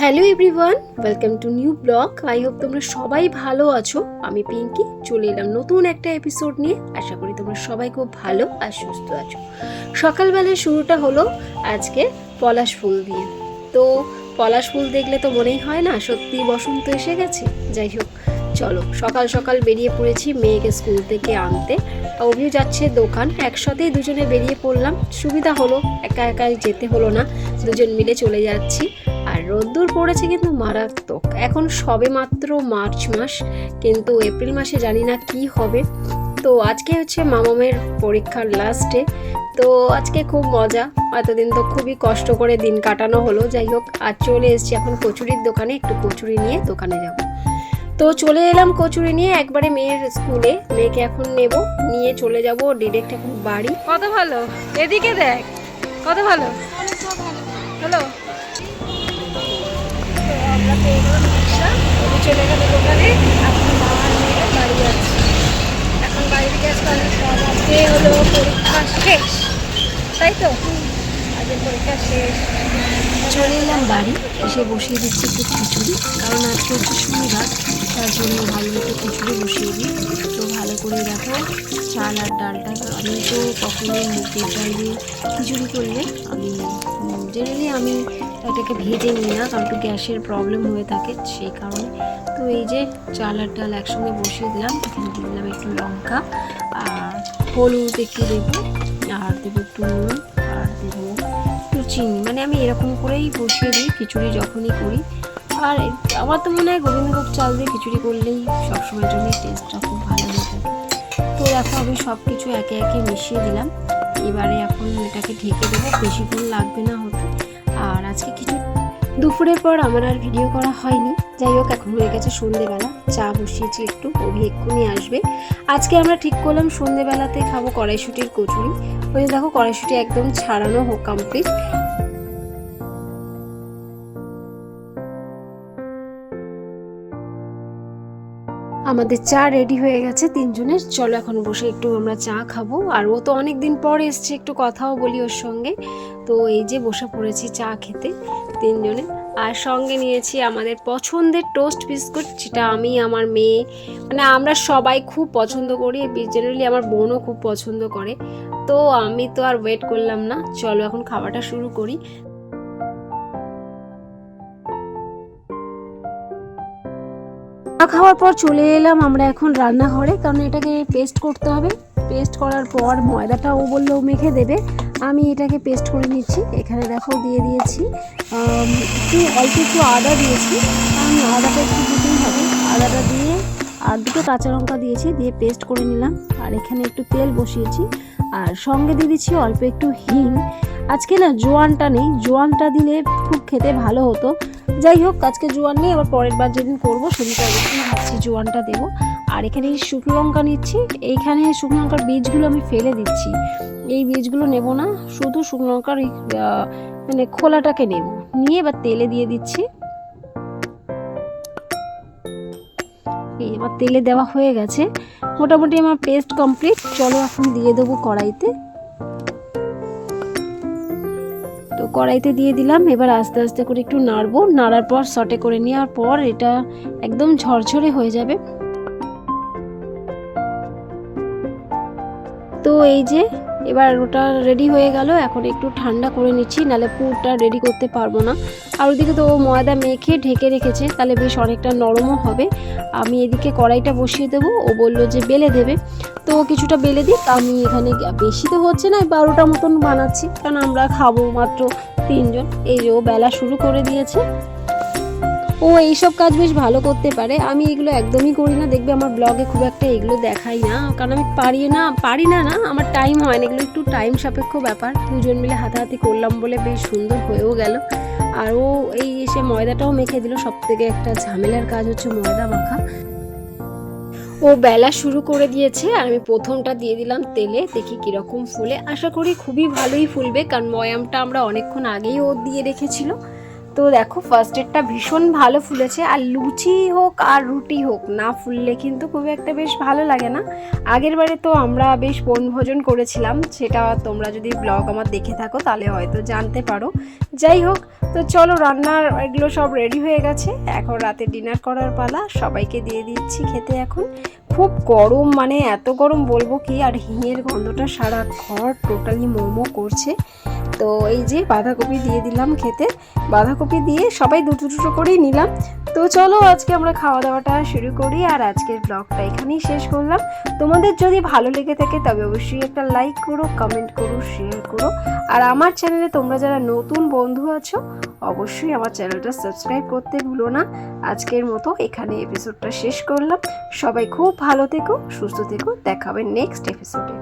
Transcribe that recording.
Hello everyone, welcome to new blog. I hope তোমরা সবাই ভালো আছো। আমি পিঙ্কি চলে এলাম নতুন একটা এপিসোড নিয়ে। আশা করি তোমরা সবাই খুব ভালো আর সুস্থ আছো। সকালবেলার শুরুটা হলো আজকে পলাশ ফুল দিয়ে। তো পলাশ ফুল দেখলে তো মনেই হয় না সত্যি বসন্ত এসে গেছে। যাই হোক, চলো সকাল সকাল বেরিয়ে পড়েছি মেয়েকে স্কুল থেকে আনতে। অভিও যাচ্ছে দোকান, একসাথেই দুজনে বেরিয়ে পড়লাম। সুবিধা হলো, একা একাই যেতে হলো না, দুজন মিলে চলে যাচ্ছি। আর রোদ্দুর পড়েছে কিন্তু মারাত্মক। এখন সবে মাত্র মার্চ মাস, কিন্তু এপ্রিল মাসে জানি না কি হবে। তো আজকে হচ্ছে মামামের পরীক্ষার লাস্ট ডে। তো আজকে খুব মজা, এতদিন তো খুবই কষ্ট করে দিন কাটানো হলো। যাই হোক, আজ চলে এসেছি এখন কচুরির দোকানে, একটু কচুরি নিয়ে দোকানে যাব। তো চলে এলাম কচুরি নিয়ে একবারে মেয়ের স্কুলে। মেয়েকে এখন নেব, নিয়ে চলে যাব ডিরেক্ট এখন বাড়ি। কত ভালো, এদিকে দেখ কত ভালো। হ্যালো, আমরা পেয়ে গেলাম রিক্সা, চলে গেল দোকানে। এখন বাবার মেয়ে বাড়ি যাচ্ছে। এখন বাড়ি থেকে আসতে অনেক কাজ। আজকে হলো পরীক্ষা শেষ, তাই তো? আজকে পরীক্ষা শেষ। চলে এলাম বাড়ি, এসে বসিয়ে দিচ্ছি একটু খিচুড়ি, কারণ আজকে হচ্ছে শনিবার, তার জন্য ভালো একটু খিচুড়ি বসিয়ে দিই। তো ভালো করে দেখো, চাল আর ডালটা আমি তো কখনোই মুগের ডাল দিয়ে খিচুড়ি করলে আমি জেনারেলি আমি এটাকে ভেজে নিই না, কারণ একটু গ্যাসের প্রবলেম হয়ে থাকে সেই কারণে। তো এই যে চাল আর ডাল একসঙ্গে বসিয়ে দিলাম। এখানে দিয়ে দিলাম একটু লঙ্কা আর হলুদ একটু দেবো, আর দেবো একটু নুন, আর দেবো একটু চিনি। মানে আমি এরকম করেই বসিয়ে দিই খিচুড়ি যখনই করি। আর আমার তো মনে হয় গোবিন্দভোগ চাল দিয়ে খিচুড়ি করলেই সবসময়ের জন্য টেস্টটা খুব ভালো হয়ে থাকে। তো দেখো আমি সব কিছু একে একে মিশিয়ে দিলাম। এবারে এখন এটাকে ঢেকে দেবো, বেশিক্ষণ লাগবে না হতে। আর আজকে কিছু দুপুরের পর আমার আর ভিডিও করা হয়নি। যাই হোক, এখন হয়ে গেছে সন্ধেবেলা, চা বসিয়েছি একটু, অভি এক্ষুনি আসবে। আজকে আমরা ঠিক করলাম সন্ধেবেলাতে খাবো কড়াইশুঁটির কচুরি। ওই যে দেখো কড়াইশুঁটি একদম ছাড়ানো হোক কমপ্লিট। আমাদের চা রেডি হয়ে গেছে তিনজনের। চলো এখন বসে একটু আমরা চা খাবো। আর ও তো অনেক দিন পর এসছে, একটু কথাও বলি ওর সঙ্গে। তো এই যে বসে পড়েছি চা খেতে তিনজনে। আর সঙ্গে নিয়েছি আমাদের পছন্দের টোস্ট বিস্কুট, যেটা আমি আমার মেয়ে মানে আমরা সবাই খুব পছন্দ করি। জেনারেলি আমার বোনও খুব পছন্দ করে। তো আমি তো আর ওয়েট করলাম না, চলো এখন খাওয়াটা শুরু করি। খাওয়ার পর চলে এলাম আমরা এখন রান্নাঘরে, কারণ এটাকে পেস্ট করতে হবে। পেস্ট করার পর ময়দাটা ও বললো মেখে দেবে, আমি এটাকে পেস্ট করে নিচ্ছি। এখানে দেখো দিয়ে দিয়েছি একটু অল্প একটু আদা দিয়েছি, কারণ আদাটা একটু দিতেই হবে। আদাটা দিয়ে আর দুটো কাঁচা লঙ্কা দিয়েছি, দিয়ে পেস্ট করে নিলাম। আর এখানে একটু তেল বসিয়েছি, আর সঙ্গে দিয়ে দিচ্ছি অল্প একটু হিং। আজকে না জোয়ানটা নেই, জোয়ানটা দিলে খুব খেতে ভালো হতো। যাই হোক, আজকে জোয়ান নেই, আবার পরের বার যেদিন করবো সেদিনটা অবশ্যই ভাবছি জোয়ানটা দেবো। আর এখানে শুকনো লঙ্কা নিচ্ছি। এইখানে শুকনো লঙ্কার বীজগুলো আমি ফেলে দিচ্ছি, এই বীজগুলো নেব না, শুধু শুকনো লঙ্কার মানে খোলাটাকে নেব। নিয়ে এবার তেলে দিয়ে দিচ্ছি। এই এবার তেলে দেওয়া হয়ে গেছে, মোটামুটি আমার পেস্ট কমপ্লিট। চলো এখন দিয়ে দেবো কড়াইতে। তো কড়াইতে দিয়ে দিলাম। এবার আস্তে আস্তে করে একটু নাড়বো, নাড়ার পর সটে করে নেওয়ার পর এটা একদম ঝরঝরে হয়ে যাবে। তো এই যে এবার ওটা রেডি হয়ে গেল। এখন একটু ঠান্ডা করে নিচ্ছি, নাহলে পুরটা রেডি করতে পারবো না। আর ওদিকে তো ও ময়দা মেখে ঢেকে রেখেছে, তাহলে বেশ অনেকটা নরমও হবে। আমি এদিকে কড়াইটা বসিয়ে দেবো, ও বললো যে বেলে দেবে। তো কিছুটা বেলে দিই, আমি এখানে বেশি তো হচ্ছে না, 12টা মতন বানাচ্ছি, কারণ আমরা খাবো মাত্র তিনজন। এই যে ও বেলা শুরু করে দিয়েছে। ও এইসব কাজ বেশ ভালো করতে পারে, আমি এগুলো একদমই করি না। দেখবে আমার ব্লগে খুব একটা এগুলো দেখাই না, কারণ আমি পারি না আমার টাইম হয় না। এগুলো একটু টাইম সাপেক্ষ ব্যাপার। দুজন মিলে হাতাহাতি করলাম বলে বেশ সুন্দর হয়েও গেল। আর ও এই এসে ময়দাটাও মেখে দিল। সব থেকে একটা ঝামেলার কাজ হচ্ছে ময়দা মাখা। ও বেলা শুরু করে দিয়েছে, আর আমি প্রথমটা দিয়ে দিলাম তেলে, দেখি কিরকম ফুলে। আশা করি খুবই ভালোই ফুলবে, কারণ ময়ামটা আমরা অনেকক্ষণ আগেই ও দিয়ে রেখেছিল। তো দেখো ফার্স্ট এডটা ভীষণ ভালো ফুলেছে, আর লুচি হোক আর রুটি হোক না ফুললে কিন্তু খুব একটা বেশ ভালো লাগে না। আগের বারে তো আমরা বেশ বনভোজন করেছিলাম, সেটা তোমরা যদি ব্লগ আমার দেখে থাকো তাহলে হয়তো জানতে পারো। যাই হোক, তো চলো রান্নার এগুলো সব রেডি হয়ে গেছে, এখন রাতে ডিনার করার পালা। সবাইকে দিয়ে দিচ্ছি খেতে। এখন খুব গরম, মানে এত গরম বলবো কি, আর হিঙের গন্ধটা সারা ঘর টোটালি মোমো করছে। তো এই যে বাঁধাকপি দিয়ে দিলাম খেতে, বাঁধাকপি দিয়ে সবাই দুটো দুটো করেই নিলাম। তো চলো আজকে আমরা খাওয়া দাওয়াটা শুরু করি, আর আজকের ব্লগটা এখানেই শেষ করলাম। তোমাদের যদি ভালো লেগে থাকে তবে অবশ্যই একটা লাইক করো, কমেন্ট করো, শেয়ার করো। আর আমার চ্যানেলে তোমরা যারা নতুন বন্ধু আছো অবশ্যই আমার চ্যানেলটা সাবস্ক্রাইব করতে ভুলো না। আজকের মতো এখানে এপিসোডটা শেষ করলাম। সবাই খুব ভালো থেকো, সুস্থ থেকো, দেখা হবে নেক্সট এপিসোডে।